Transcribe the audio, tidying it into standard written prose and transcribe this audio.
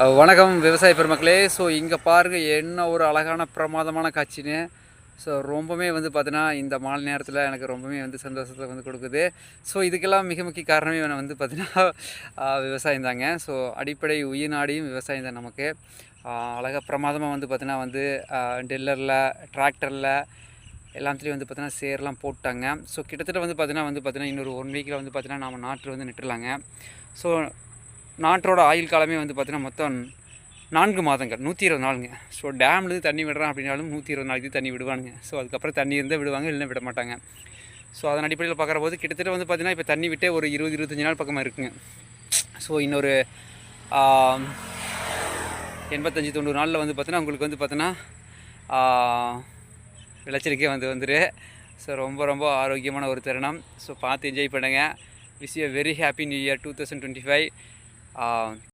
வணக்கம் விவசாய பெருமக்களே. ஸோ இங்கே பாருங்கள் என்ன ஒரு அழகான பிரமாதமான காட்சின்னு. ஸோ ரொம்பவுமே பார்த்தீங்கன்னா இந்த மாலை நேரத்தில் எனக்கு ரொம்பவுமே சந்தோஷத்தை கொடுக்குது. ஸோ இதுக்கெல்லாம் மிக முக்கிய காரணமே பார்த்தீங்கன்னா விவசாயம் தாங்க. ஸோ அடிப்படை உயிர் நாடியும் விவசாயம் தான் நமக்கு. அழகாக பிரமாதமாக பார்த்தீங்கன்னா டில்லரில், டிராக்டரில் எல்லாத்துலேயும் பார்த்தீங்கன்னா சேர்லாம் போட்டாங்க. ஸோ கிட்டத்தட்ட பார்த்தீங்கன்னா இன்னொரு 1 வீக்கில் பார்த்தீங்கன்னா நாம் நாற்று நட்டுலாங்க. ஸோ நாட்டோட ஆயுள் காலமே பார்த்தீங்கன்னா மொத்தம் 4 மாதங்கள், 120 நாளுங்க. ஸோ டேம்லேருந்து தண்ணி விடுறான் அப்படின்னாலும் 120 நாளைக்கு தண்ணி விடுவானுங்க. ஸோ அதுக்கப்புறம் தண்ணி இருந்தால் விடுவாங்க, இல்லைன்னா விட மாட்டாங்க. ஸோ அதன் அடிப்படையில் பார்க்குற போது கிட்டத்தட்ட பார்த்தீங்கன்னா இப்போ தண்ணி விட்டே ஒரு 20-25 நாள் பக்கமாக இருக்குங்க. ஸோ இன்னொரு 85-90 நாளில் பார்த்தீங்கன்னா உங்களுக்கு பார்த்தீங்கன்னா விளைச்சலுக்கே வந்துரு. ஸோ ரொம்ப ரொம்ப ஆரோக்கியமான ஒரு தருணம். ஸோ பார்த்து என்ஜாய் பண்ணுங்கள். Wish you very happy new year 2025.